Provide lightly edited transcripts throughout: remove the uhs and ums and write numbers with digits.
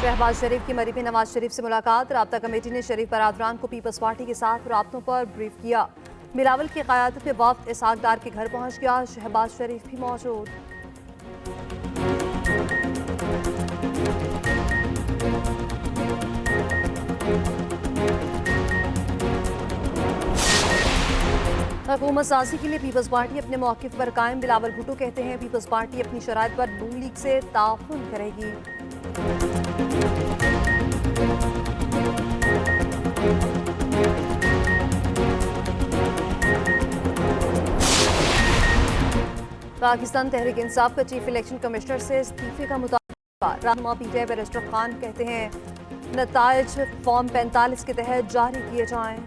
शहबाज शरीफ की मरी में नवाज शरीफ से मुलाकात। राब्ता कमेटी ने शरीफ बरादरान को पीपल्स पार्टी के साथ राब्तों पर ब्रीफ किया। बिलावल की क़यादत में वफ़द इसहाक डार के घर पहुंच गया। शहबाज शरीफ भी मौजूद। हुकूमत साजी के लिए पीपल्स पार्टी अपने मौक़िफ़ पर कायम। बिलावल भुट्टो कहते हैं पीपल्स पार्टी अपनी शराइत पर नून लीग से ताउन करेगी। पाकिस्तान तहरीक इंसाफ का चीफ इलेक्शन कमिश्नर से इस्तीफे का मुतालबा। रहनुमा पीटीआई बैरिस्टर खान कहते हैं नताइज फॉर्म 45 के तहत जारी किए जाएं।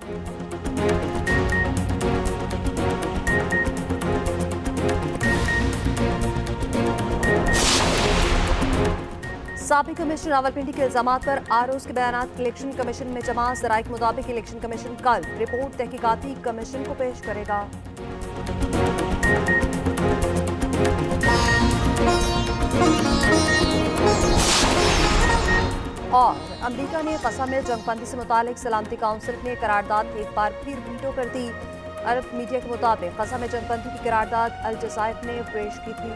साबिक कमिश्नर रावलपिंडी के इल्जामात पर आरोज के बयानात इलेक्शन कमीशन में जमा। ज़राए के मुताबिक इलेक्शन कमीशन कल रिपोर्ट तहकीकाती कमीशन को पेश करेगा। और अमेरिका ने ग़ज़ा में जंगबंदी से मुतालिक सलामती काउंसिल में करारदाद एक बार फिर वीटो कर दी। अरब मीडिया के मुताबिक ग़ज़ा में जंगबंदी की करारदाद अल जज़ायर ने पेश की थी।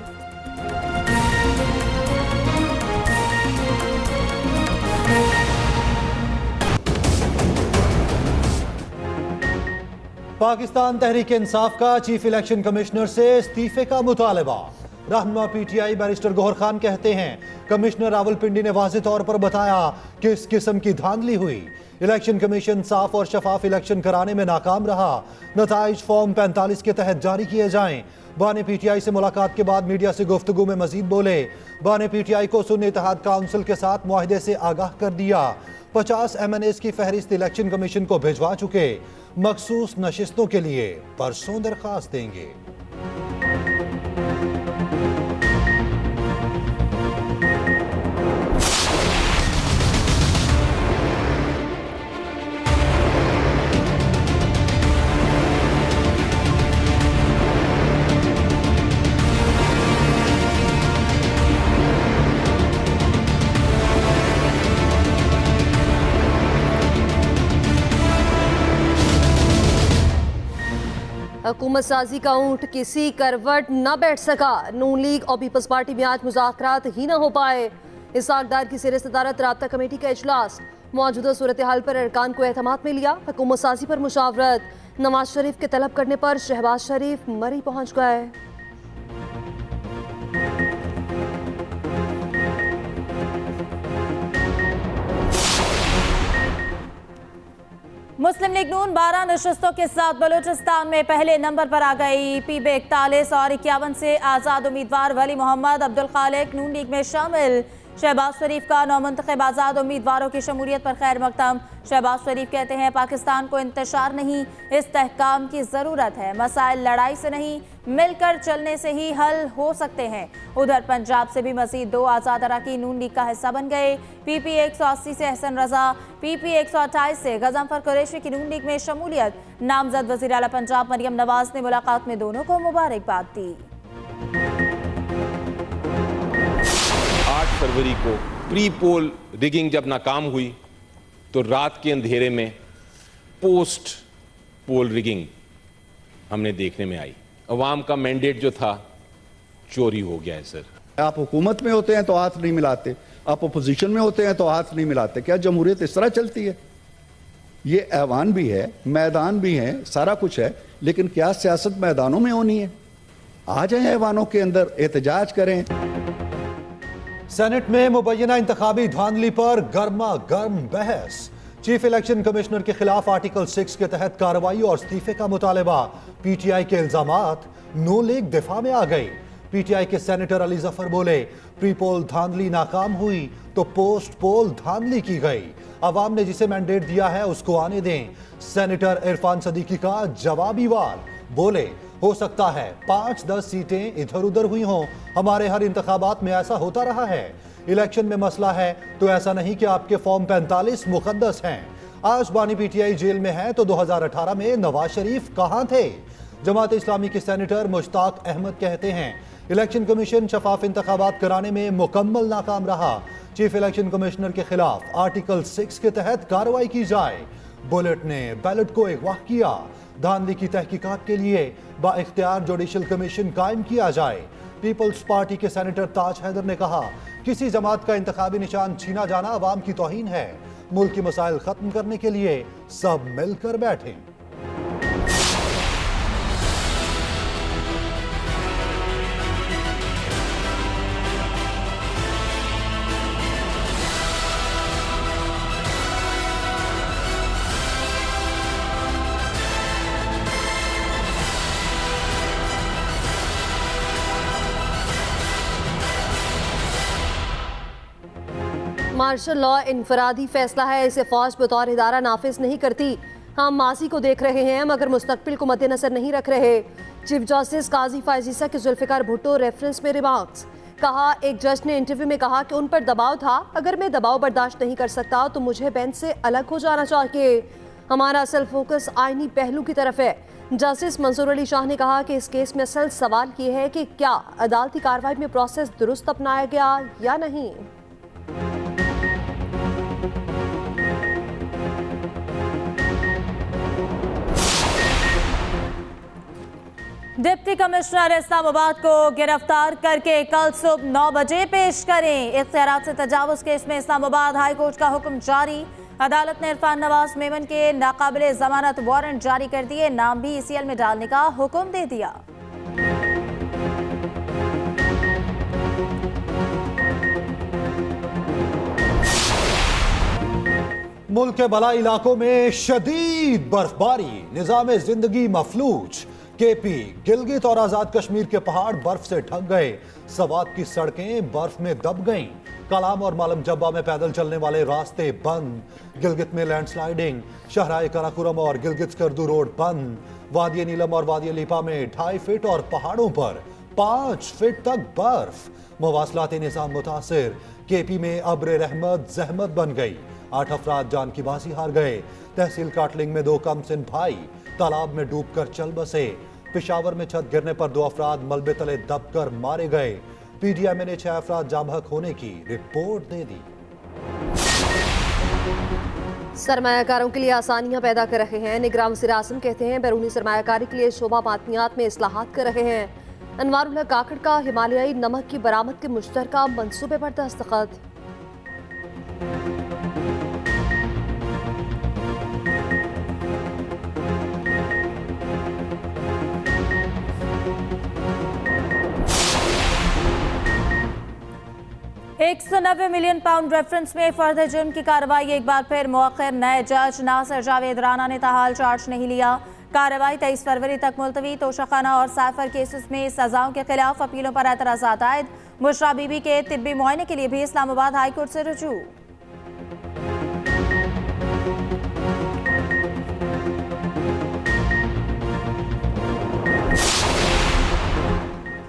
पाकिस्तान तहरीक इंसाफ का चीफ इलेक्शन कमिश्नर से इस्तीफे का मुतालबा। रहनुमा पीटीआई बैरिस्टर गौहर खान कहते हैं कमिश्नर रावलपिंडी ने वाज़ेह तौर पर बताया किस किस्म की धांधली हुई। इलेक्शन कमीशन साफ और शफाफ इलेक्शन कराने में नाकाम रहा। नताइज फॉर्म 45 के तहत जारी किए जाएं। बाने पीटीआई से मुलाकात के बाद मीडिया से गुफ्तगू में मजीद बोले बाने पीटीआई को सुन्नी इत्तेहाद काउंसिल के साथ मुआहदे से आगाह कर दिया। 50 MNAs की फहरिस्त इलेक्शन कमीशन को भिजवा चुके। मखसूस नशिस्तों के लिए परसों दरखास्त देंगे। हुकूमत साजी का ऊंट किसी करवट न बैठ सका। नून लीग और पीपल्स पार्टी में आज मुज़ाकरात ही न हो पाए। इसहाक डार की ज़ेर सदारत राब्ता कमेटी का इजलास। मौजूदा सूरत हाल पर अरकान को एतमाद में लिया। हुकूमत साजी पर मुशावरत। नवाज शरीफ के तलब करने पर शहबाज शरीफ मरी पहुंच गए। मुस्लिम लीग नून 12 नशस्तों के साथ बलूचिस्तान में पहले नंबर पर आ गई। PB 41 और 51 से आज़ाद उम्मीदवार वली मोहम्मद अब्दुल खालिक नून लीग में शामिल। शहबाज शरीफ का नौमुंतखब आज़ाद उम्मीदवारों की शमूलियत पर खैर मकदम। शहबाज शरीफ कहते हैं पाकिस्तान को इंतशार नहीं इस्तेहकाम की ज़रूरत है। मसाइल लड़ाई से नहीं मिलकर चलने से ही हल हो सकते हैं। उधर पंजाब से भी मज़ीद 2 आज़ाद अरकान नून लीग का हिस्सा बन गए। PP 180 से अहसन रजा, PP 128 से गज़नफर कुरैशी की नून लीग में शमूलियत। नामजद वज़ीर आला पंजाब मरियम नवाज ने मुलाकात में दोनों को मुबारकबाद दी। 8 फरवरी को प्री पोल रिगिंग जब नाकाम हुई तो रात के अंधेरे में पोस्ट पोल रिगिंग हमने देखने में आई। अवाम का मैंडेट जो था चोरी हो गया है सर। आप हुकूमत में होते हैं तो हाथ नहीं मिलाते, आप अपोजिशन में होते हैं तो हाथ नहीं मिलाते। क्या जमहूरियत इस तरह चलती है? ये ऐवान भी है, मैदान भी है, सारा कुछ है, लेकिन क्या सियासत मैदानों में होनी है? आ जाए ऐवानों के अंदर, एहतजाज करें। सेनेट में मुबैना इंतखाबी धांधली पर गर्मा गर्म बहस। चीफ इलेक्शन कमिश्नर के खिलाफ आर्टिकल 6 के तहत कार्रवाई और इस्तीफे का मुतालबा। पीटीआई के इल्जामात। नून लीग दिफा में आ गई। पीटीआई के सेनेटर अली जफर बोले प्री पोल धांधली नाकाम हुई तो पोस्ट पोल धांधली की गई। अवाम ने जिसे मैंडेट दिया है उसको आने दें। सेनेटर इरफान सदीकी का जवाबी वार। बोले हो सकता है 5-10 सीटें इधर उधर हुई हों। हमारे हर इंतखाबात में ऐसा होता रहा है। इलेक्शन में मसला है तो ऐसा नहीं कि आपके फॉर्म 45 मुकद्दस हैं। आज बानी पीटीआई जेल में है तो 2018 में नवाज शरीफ कहां थे? जमात इस्लामी के सेनेटर मुश्ताक अहमद कहते हैं इलेक्शन कमीशन शफाफ इंतखाबात कराने में मुकम्मल नाकाम रहा। चीफ इलेक्शन कमिश्नर के खिलाफ आर्टिकल 6 के तहत कार्रवाई की जाए। बुलेट ने बैलेट को अगवा किया। धांधली की तहकीकात के लिए बाइख्तियार जुडिशल कमीशन कायम किया जाए। पीपल्स पार्टी के सेनेटर ताज हैदर ने कहा, किसी जमात का इंतखाबी निशान छीना जाना अवाम की तौहीन है। मुल्क की मसाइल खत्म करने के लिए सब मिलकर बैठें। मार्शल लॉ इनफरादी फैसला है, इसे फौज बतौर इदारा नाफिज नहीं करती। हम माजी को देख रहे हैं मगर मुस्तकबिल को मद्देनजर नहीं रख रहे। चीफ जस्टिस काजी फायजीसा के जुल्फिकार भुट्टो रेफरेंस में रिमार्क्स। कहा, एक जज ने इंटरव्यू में कहा कि उन पर दबाव था, अगर मैं दबाव बर्दाश्त नहीं कर सकता तो मुझे बेंच से अलग हो जाना चाहिए। हमारा असल फोकस आईनी पहलू की तरफ है। जस्टिस मंसूर अली शाह ने कहा कि इस केस में असल सवाल ये है कि क्या अदालती कार्रवाई में प्रोसेस दुरुस्त अपनाया गया या नहीं। डिप्टी कमिश्नर इस्लामाबाद को गिरफ्तार करके कल सुबह 9 बजे पेश करें। इख्तियारात से तजावुज केस में इस्लामाबाद हाई कोर्ट का हुक्म जारी। अदालत ने इरफान नवाज मेमन के नाकाबिले जमानत वारंट जारी कर दिए। नाम भी ECL में डालने का हुक्म दे दिया। मुल्क के बलाई इलाकों में शदीद बर्फबारी, निजाम जिंदगी मफलूज। KP, गिलगित और आजाद कश्मीर के पहाड़ बर्फ से ढक गए। सवात की सड़कें बर्फ में दब गईं। कलाम और मालम जब्बा में पैदल चलने वाले रास्ते बंद। गिलगित में लैंडस्लाइडिंग। शहराए कराकुरम और गिलगित स्कर्दू रोड बंद। वादिय नीलम और वादिय लीपा में 2.5 फीट और पहाड़ों पर 5 फीट तक बर्फ। मवासलाती निजाम मुतासिर। KP में अब्र रहमत जहमत बन गई। 8 अफराद जान की बाजी हार गए। तहसील काटलिंग में 2 कमसिन भाई तालाब में डूबकर चल बसे। पेशावर में छत गिरने पर 2 अफराद मलबे तले दबकर मारे गए। PDMA ने 6 अफराद जाम बहक होने की रिपोर्ट दे दी। सरमायाकारों के लिए आसानियां पैदा कर रहे हैं। निगरान वज़ीर आज़म कहते हैं बैरूनी सरमायाकारी के लिए शोबा मादनियात में इस्लाहात कर रहे हैं। अनवारुल्लाह काकड़ का हिमालयाई नमक की बरामद के मुश्तरका मंसूबे पर दस्तखत। £190 मिलियन रेफरेंस में फर्द जुर्म की कार्रवाई एक बार फिर मौखर। नए जज नासिर जावेद राना ने ताहाल चार्ज नहीं लिया। कार्रवाई 23 फरवरी तक मुलतवी। तोशाखाना और साइफर केसेस में सजाओं के खिलाफ अपीलों पर एतराज़ात आयद। मुशरा बीबी के तिब्बी मुआयने के लिए भी इस्लामाबाद हाई कोर्ट से रुजू।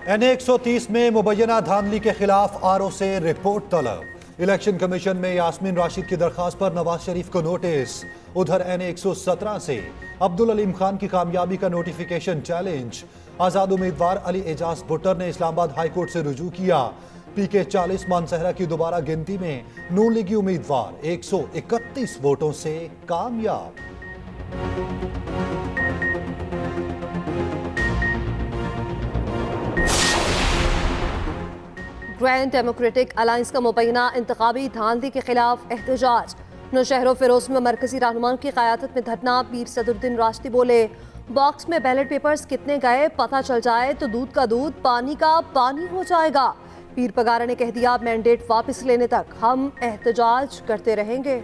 NA 130 में मुबैना धांधली के खिलाफ RO से रिपोर्ट तलब। इलेक्शन कमीशन में यास्मीन राशिद की दरखास्त पर नवाज शरीफ को नोटिस। उधर NA 117 से अब्दुल अलीम खान की कामयाबी का नोटिफिकेशन चैलेंज। आजाद उम्मीदवार अली एजाज भुट्टर ने इस्लामाबाद हाई कोर्ट से रुजू किया। PK 40 मानसहरा की दोबारा गिनती में नून लीगी उम्मीदवार 131 वोटों से कामयाब। ग्रैंड डेमोक्रेटिक अलायंस का मुबैना इंतखाबी धांधली के खिलाफ एहतजाज। नौशहरों फिरोज में मरकजी रहनुमाओं की क़यादत में धरना। पीर सदरुद्दीन राशिदी बोले, बॉक्स में बैलेट पेपर्स कितने गए पता चल जाए तो दूध का दूध पानी का पानी हो जाएगा। पीर पगारा ने कह दिया, मैंडेट वापस लेने तक हम एहतजाज करते रहेंगे।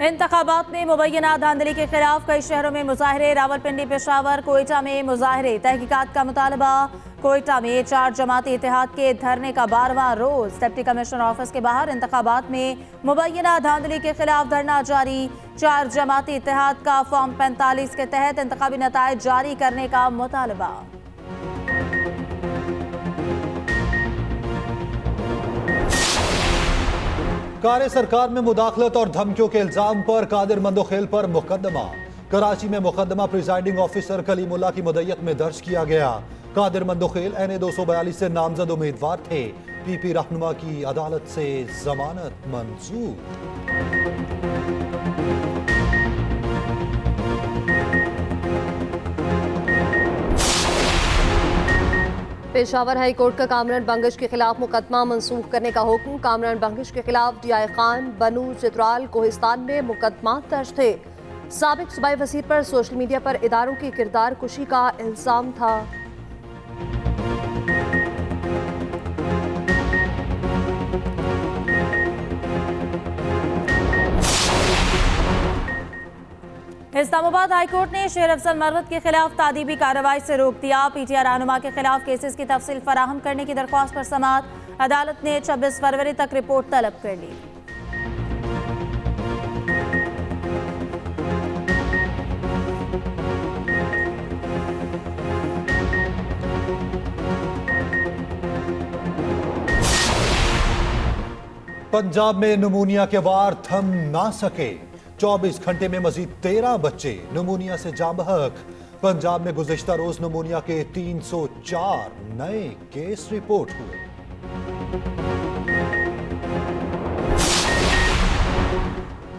इंतखाबात में मुबैना धांधली के खिलाफ कई शहरों में मुजाहरे। रावलपिंडी, पेशावर, कोयटा में मुजाहरे। तहकीकात का मुतालबा। कोयटा में 4 जमाती इत्तेहाद के धरने का 12वां रोज। डिप्टी कमिश्नर ऑफिस के बाहर इंतखाबात में मुबैना धांधली के खिलाफ धरना जारी। 4 जमाती इत्तेहाद का फॉर्म 45 के तहत इंतखाबी नतायज जारी करने का मुतालबा। कार्य सरकार में मुदाखलत और धमकियों के इल्जाम पर कादिर मंदोखेल पर मुकदमा। कराची में मुकदमा प्रिजाइडिंग ऑफिसर कलीमुल्लाह की मुद्दत में दर्ज किया गया। कादिर मंदोखेल NA 242 से नामजद उम्मीदवार थे। PP रहनुमा की अदालत से जमानत मंजूर। पेशावर हाई कोर्ट का कामरान बंगश के खिलाफ मुकदमा मंसूख करने का हुक्म। कामरान बंगश के खिलाफ DI खान, बनू, चित्राल, कोहिस्तान में मुकदमा दर्ज थे। साबिक सूबाई वज़ीर पर सोशल मीडिया पर इदारों की किरदार कुशी का इल्जाम था। इस्लामाबाद हाईकोर्ट ने शेर अफजल मरगत के खिलाफ तादीबी कार्रवाई से रोक दिया। PTI रहनुमा के खिलाफ केसेस की तफसील फराहम करने की दरख्वास्त पर समाअत। अदालत ने 26 फरवरी तक रिपोर्ट तलब कर ली। पंजाब में नमूनिया के वार थम ना सके। 24 घंटे में मजीद 13 बच्चे नमूनिया से जाँ बहक। पंजाब में गुज़िश्ता रोज नमूनिया के 304 नए केस रिपोर्ट हुए।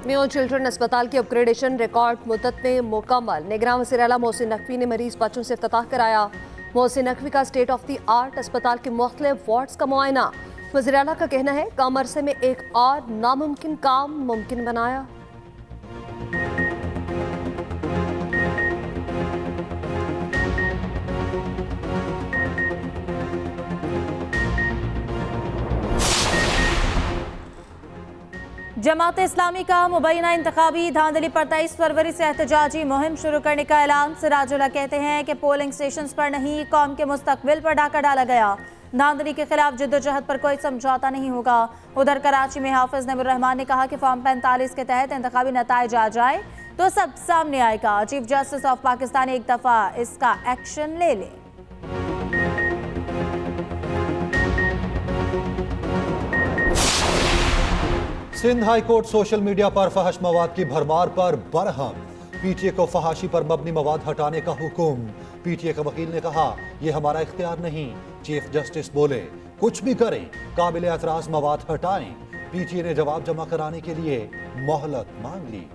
मेयो चिल्ड्रन अस्पताल की अपग्रेडेशन रिकॉर्ड मुद्दत में मुकम्मल। निगरान वज़ीर आला मोहसिन नकवी ने मरीज बच्चों से इफ्तिताह कराया। मोहसिन नकवी का स्टेट ऑफ द आर्ट अस्पताल के मुख्तलिफ वार्ड्स का मुआयना। वज़ीर आला का कहना है कम अरसे में एक और नामुमकिन काम मुमकिन बनाया। जमात इस्लामी का मुबैना इंतखाबी धांधली पर 23 फरवरी से एहतजाजी मुहिम शुरू करने का ऐलान। सिराजुल्लाह कहते हैं कि पोलिंग स्टेशंस पर नहीं, कौम के मुस्तकबिल पर डाका डाला गया। धांधली के खिलाफ जिद्दोजहद पर कोई समझौता नहीं होगा। उधर कराची में हाफिज नबीर रहमान ने कहा कि फॉर्म 45 के तहत इंतखाबी नताइज आ जाए तो सब सामने आएगा। चीफ जस्टिस ऑफ पाकिस्तान एक दफा इसका एक्शन ले ले। Sindh high court social media पर फहश मवाद की भरमार पर बरहम। PTA को फहाशी पर मबनी मवाद हटाने का हुक्म। PTA का वकील ने कहा यह हमारा इख्तियार नहीं। चीफ जस्टिस बोले कुछ भी करें, काबिल एतराज मवाद हटाएं। PTA ने जवाब जमा कराने के लिए मोहलत मांग ली।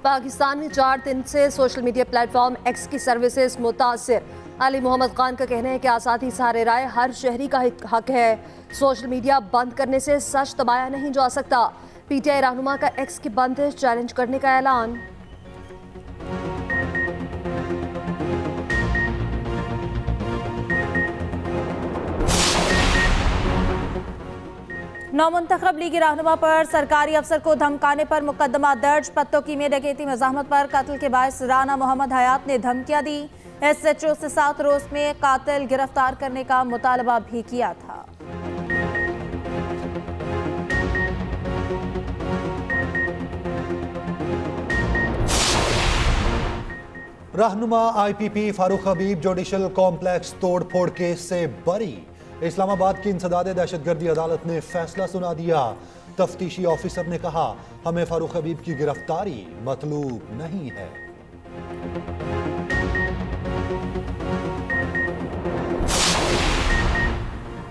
पाकिस्तान में 4 दिन से सोशल मीडिया प्लेटफॉर्म X की सर्विसेज मुतासिर। अली मोहम्मद खान का कहना है कि आज़ादी सारे राय हर शहरी का हक है। सोशल मीडिया बंद करने से सच दबाया नहीं जा सकता। PTI रहनुमा का X की बंदिश चैलेंज करने का ऐलान। नौमुंतखब लीगी रहनुमा पर सरकारी अफसर को धमकाने पर मुकदमा दर्ज। पत्तों की में डकैती मज़ाहमत पर कत्ल के बायस राना मोहम्मद हयात ने धमकियां दी। SHO से 7 रोज में कातिल गिरफ्तार करने का मुतालबा भी किया था। रहनुमा IPP फारूक हबीब जुडिशल कॉम्प्लेक्स तोड़फोड़ केस से बरी। इस्लामाबाद की इंसदाद दहशतगर्दी अदालत ने फैसला सुना दिया। तफ्तीशी ऑफिसर ने कहा हमें फारूक हबीब की गिरफ्तारी मतलूब नहीं है।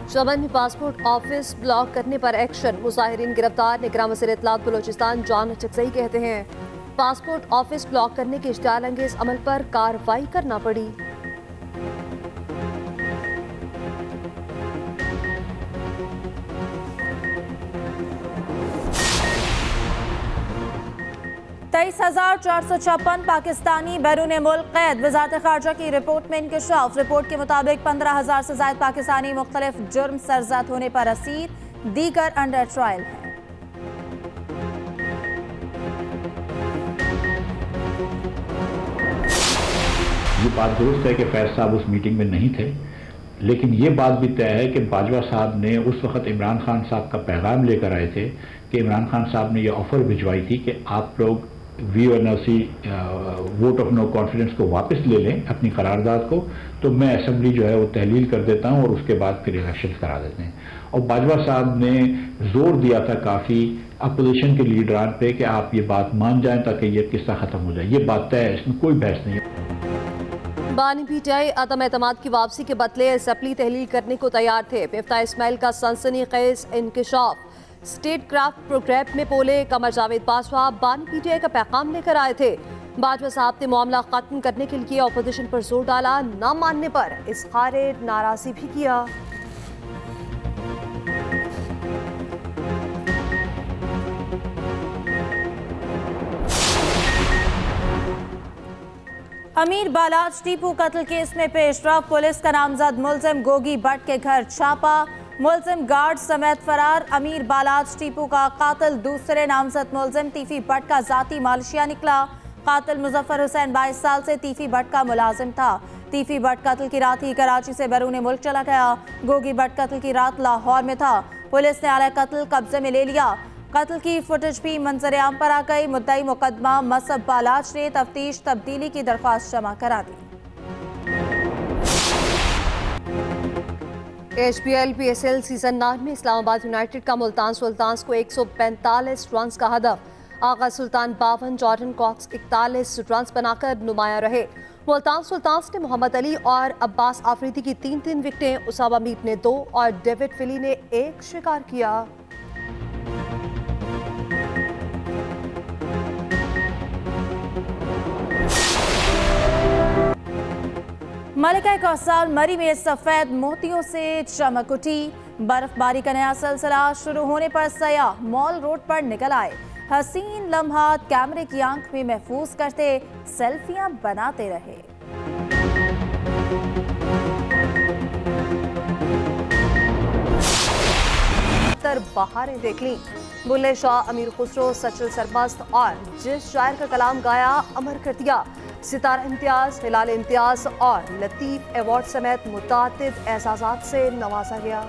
चमन में पासपोर्ट ऑफिस ब्लॉक करने पर एक्शन। मुजाहिरीन गिरफ्तार। निगरान वज़ीर इत्तलात बलोचिस्तान जान चकसई कहते हैं पासपोर्ट ऑफिस ब्लॉक करने के इश्तियाल अंगेज अमल पर कार्रवाई करना पड़ी। तेईस 456 पाकिस्तानी बैरून मुल्क कैद। वज़ारत ख़ारजा की रिपोर्ट में इंकशाफ। रिपोर्ट के मुताबिक 15,000 से ज़ायद पाकिस्तानी मुख्तलिफ जुर्म सरजद होने पर असीर, दीगर अंडर ट्रायल हैं। ये बात दुरुस्त है कि फैज साहब उस मीटिंग में नहीं थे, लेकिन ये बात भी तय है कि बाजवा साहब ने उस वक्त इमरान खान साहब का पैगाम लेकर आए थे कि इमरान खान साहब ने ये ऑफ़र भिजवाई थी कि आप लोग VNLC vote of no confidence को वापस ले लें अपनी करारदाद को, तो मैं असेंबली जो है वो तहलील कर देता हूं और उसके बाद फिर इलेक्शन करा देते हैं। और बाजवा साहब ने जोर दिया था काफ़ी अपोजिशन के लीडरान पे कि आप ये बात मान जाएं ताकि ये किस्सा ख़त्म हो जाए। ये बात तय है, इसमें कोई बहस नहीं है। बानी पीटीआई अदम एतमाद की वापसी के बदले असेंबली तहलील करने को तैयार थे। मिफ्ता इस्माइल का सनसनीखेज इंकशाफ। स्टेट क्राफ्ट प्रोग्राम में बोले कमर जावेद बाजवा बानी पीटीआई का पैगाम लेकर आए थे। बाजवा साहब ने मामला खत्म करने के लिए अपोजिशन पर जोर डाला, न मानने पर इज़हार नाराजगी भी किया। अमीर बालाज टीपू कत्ल केस में पेशरफ। पुलिस का नामजद मुलजिम गोगी भट्ट के घर छापा। मुलजिम गार्ड समेत फरार। अमीर बालाज टीपू का कातिल दूसरे नामजद मुलजिम तीफी भट्ट का जाती मालशिया निकला। कातिल मुजफ्फर हुसैन 22 साल से तीफी भट्ट का मुलाजिम था। तीफी भट्ट कत्ल की रात ही कराची से बैरून मुल्क चला गया। गोगी भट्ट कत्ल की रात लाहौर में था। पुलिस ने आला कत्ल कब्जे में ले लिया। कत्ल की फुटेज भी मंजर आम पर आ गई। मुद्दई मुकदमा मसब बालाज ने तफ्तीश तब्दीली की दरख्वास्त जमा करा दी। HPL PSL सीजन 9 में इस्लामाबाद यूनाइटेड का मुल्तान सुल्तान्स को 145 रन का हदफ। आगा सुल्तान 52, जॉर्डन कॉक्स 41 रन बनाकर नुमाया रहे। मुल्तान सुल्तान्स ने मोहम्मद अली और अब्बास आफरीदी की 3-3 विकेटें, उसामा मीर ने 2 और डेविड फिली ने 1 शिकार किया। मलिका कौसार मरी में सफेद मोतियों से चमक उठी। बर्फबारी का नया सिलसिला शुरू होने पर सयाह मॉल रोड पर निकल आए। हसीन लम्हात कैमरे की आंख में महफूज करते सेल्फियां बनाते रहे। बहारें देख ली। बुल्ले शाह, अमीर खुसरो, सचल सरमस्त और जिस शायर का कलाम गाया अमर कर दिया। सितारा इम्तियाज, हिलाल इम्तियाज और लतीफ अवार्ड समेत मुतअद्दिद एजाज़ात से नवाजा गया।